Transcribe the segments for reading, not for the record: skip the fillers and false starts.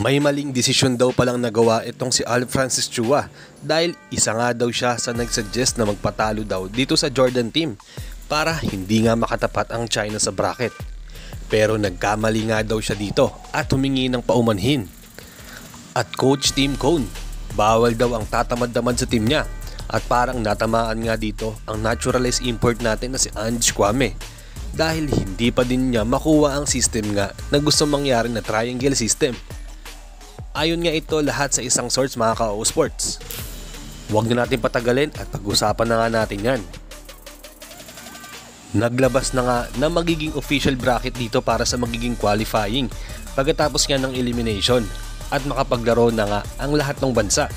May maling desisyon daw palang nagawa itong si Al Francis Chua dahil isa nga daw siya sa nagsuggest na magpatalo daw dito sa Jordan team para hindi nga makatapat ang China sa bracket. Pero nagkamali nga daw siya dito at humingi ng paumanhin. At Coach Tim Cone, bawal daw ang tatamad-tamad sa team niya at parang natamaan nga dito ang naturalized import natin na si Ange Kwame dahil hindi pa din niya makuha ang system nga na gusto mangyari na triangle system. Ayon nga ito lahat sa isang source mga ka-O Sports. Huwag na natin patagalin at pag-usapan na nga natin yan. Naglabas na nga na magiging official bracket dito para sa magiging qualifying pagkatapos nga ng elimination at makapaglaro na nga ang lahat ng bansa.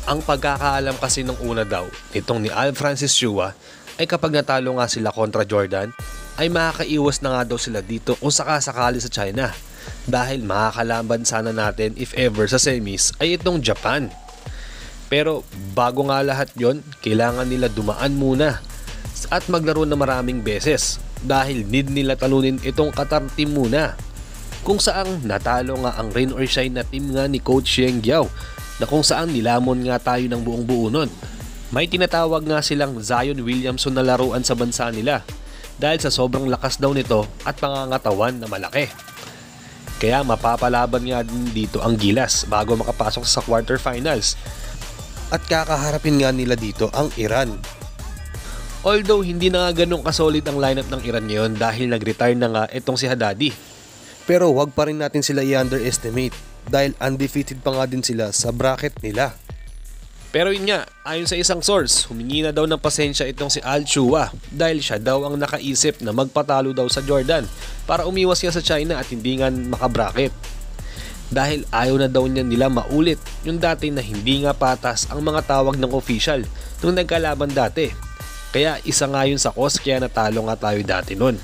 Ang pagkakaalam kasi ng una daw nitong ni Al Francis Chua ay kapag natalo nga sila kontra Jordan ay makakaiwas na nga daw sila dito kung sakasakali sa China. Dahil makakalaban sana natin if ever sa semis ay itong Japan. Pero bago nga lahat yon, kailangan nila dumaan muna at maglaro na maraming beses dahil need nila talunin itong Qatar team muna. Kung saang natalo nga ang rain or shine na team nga ni Coach Sheng Giao na kung saan nilamon nga tayo ng buong buo nun. May tinatawag nga silang Zion Williamson na laruan sa bansa nila dahil sa sobrang lakas daw nito at pangangatawan na malaki. Kaya mapapalaban nga din dito ang Gilas bago makapasok sa quarterfinals. At kakaharapin nga nila dito ang Iran. Although hindi na nga ganun kasolid ang lineup ng Iran ngayon dahil nag-retire na nga itong si Haddadi. Pero wag pa rin natin sila i-underestimate dahil undefeated pa nga din sila sa bracket nila. Pero yun nga, ayon sa isang source, humingi na daw ng pasensya itong si Al Chua dahil siya daw ang nakaisip na magpatalo daw sa Jordan para umiwas niya sa China at hindi nga makabracket. Dahil ayaw na daw niya nila maulit yung dati na hindi nga patas ang mga tawag ng official nung nagkalaban dati. Kaya isa nga yun sa cause kaya natalo nga tayo dati nun.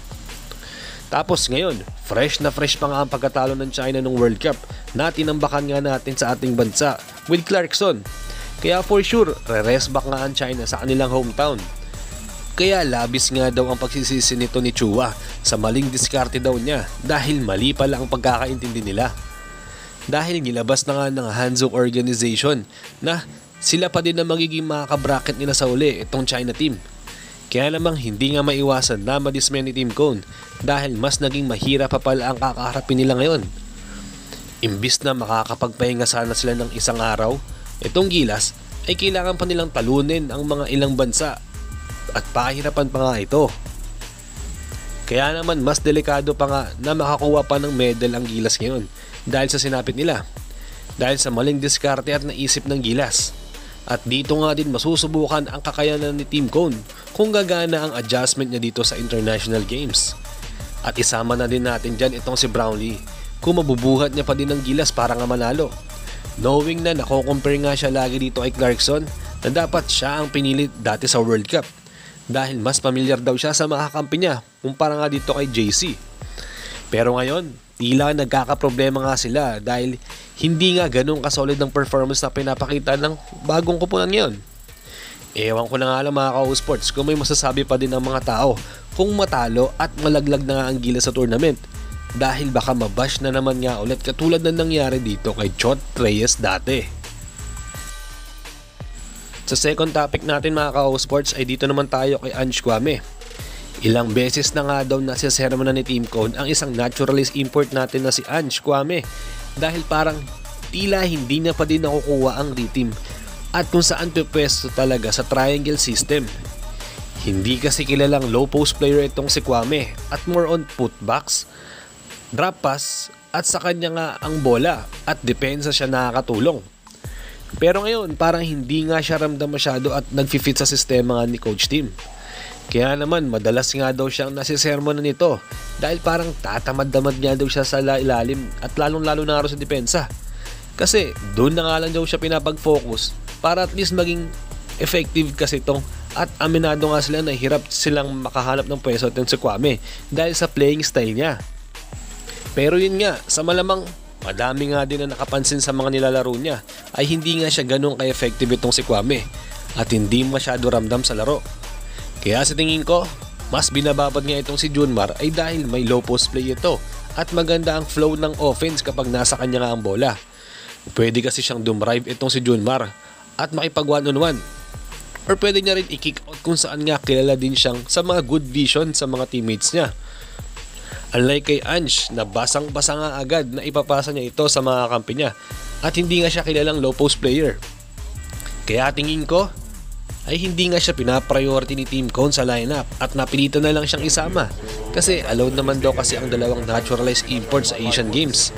Tapos ngayon, fresh na fresh pa nga ang pagkatalo ng China ng World Cup na tinambakan nga natin sa ating bansa with Clarkson. Kaya for sure, re-rest back nga ang China sa kanilang hometown. Kaya labis nga daw ang pagsisisi nito ni Chua sa maling diskarte daw niya dahil mali pala ang pagkakaintindi nila. Dahil nilabas na nga ng Hanzhou Organization na sila pa din na magiging makakabracket nila sa uli itong China team. Kaya namang hindi nga maiwasan na madismay ni Tim Cone dahil mas naging mahirap pa pala ang kakaharapin nila ngayon. Imbis na makakapagpahinga sana sila ng isang araw, itong Gilas ay kailangan pa nilang talunin ang mga ilang bansa at pahirapan pa nga ito. Kaya naman mas delikado pa nga na makakuha pa ng medal ang Gilas ngayon dahil sa sinapit nila, dahil sa maling diskarte at naisip ng Gilas. At dito nga din masusubukan ang kakayanan ni Tim Cone kung gagana ang adjustment niya dito sa international games. At isama na din natin dyan itong si Brownlee kung mabubuhat niya pa din ng Gilas para nga manalo. Knowing na nako-compare nga siya lagi dito kay Clarkson na dapat siya ang pinili dati sa World Cup dahil mas pamilyar daw siya sa makakampi niya kumpara nga dito kay JC. Pero ngayon, tila nagkakaproblema nga sila dahil hindi nga ganun kasolid ng performance na pinapakita ng bagong kupunan ngayon. Ewan ko na nga lang mga ka-O Sports kung may masasabi pa din ang mga tao kung matalo at malaglag na nga ang Gilas sa tournament. Dahil baka mabash na naman nga ulit katulad na nangyari dito kay Chot Reyes dati. Sa second topic natin mga ka-O Sports ay dito naman tayo kay Ange Kwame. Ilang beses na nga daw nasisermon na ni Tim Cone ang isang naturalized import natin na si Ange Kwame dahil parang tila hindi na pa din nakukuha ang rhythm at kung saan pwesto talaga sa triangle system. Hindi kasi kilalang low post player itong si Kwame at more on putbacks, drop pass at sa kanya nga ang bola at depensa siya nakakatulong. Pero ngayon parang hindi nga siya ramdam masyado at nag-fit sa sistema nga ni Coach Tim. Kaya naman madalas nga daw siyang nasisermon na nito dahil parang tatamad-damad nga daw siya sa ilalim at lalong-lalo na nga sa depensa. Kasi doon na nga lang daw siya pinapag-focus para at least maging effective kasi itong at aminado nga sila na hirap silang makahanap ng pwesto at si Kwame dahil sa playing style niya. Pero yun nga, sa malamang madami nga din na nakapansin sa mga nilalaro niya ay hindi nga siya ganun ka-effective itong si Kwame at hindi masyado ramdam sa laro. Kaya sa tingin ko, mas binababad nga itong si Junmar ay dahil may low post play ito at maganda ang flow ng offense kapag nasa kanya nga ang bola. Pwede kasi siyang dumrive itong si Junmar at makipag one-on-one. Or pwede niya rin i-kick out kung saan nga kilala din siyang sa mga good vision sa mga teammates niya. Unlike kay Ange na basang-basa nga agad na ipapasa niya ito sa mga kampi niya at hindi nga siya kilalang low post player. Kaya tingin ko ay hindi nga siya pinapriority ni Team Cone sa lineup at napilitan na lang siyang isama kasi allowed naman daw kasi ang dalawang naturalized imports sa Asian Games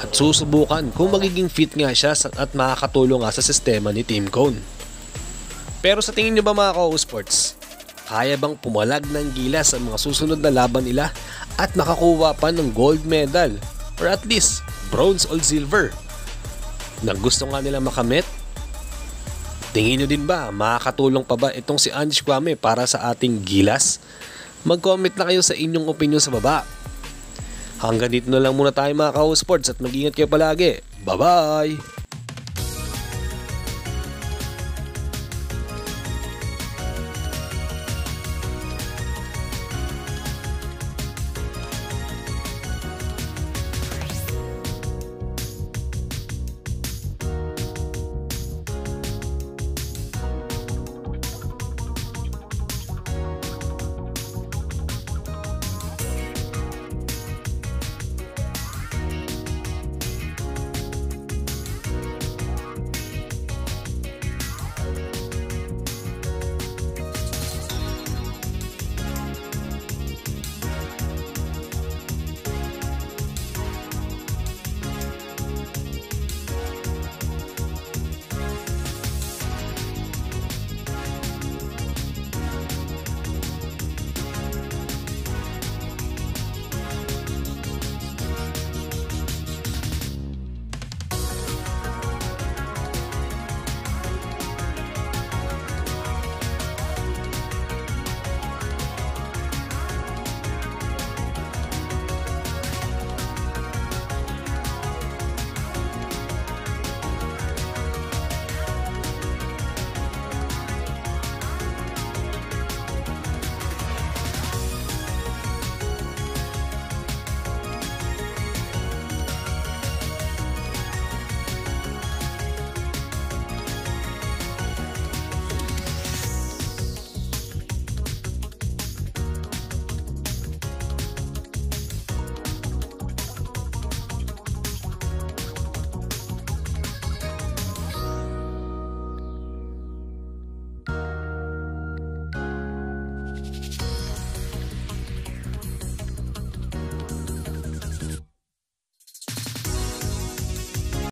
at susubukan kung magiging fit nga siya at makakatulong nga sa sistema ni Team Cone. Pero sa tingin niyo ba mga ka-sports, kaya bang pumalag ng gilas sa mga susunod na laban nila at makakuha pa ng gold medal or at least bronze or silver na gusto nga nila makamit? Tingin nyo din ba, makakatulong pa ba itong si Ange Kwame para sa ating gilas? Mag-comment na kayo sa inyong opinion sa baba. Hanggang dito na lang muna tayo mga ka-sports at mag-ingat kayo palagi. Bye-bye!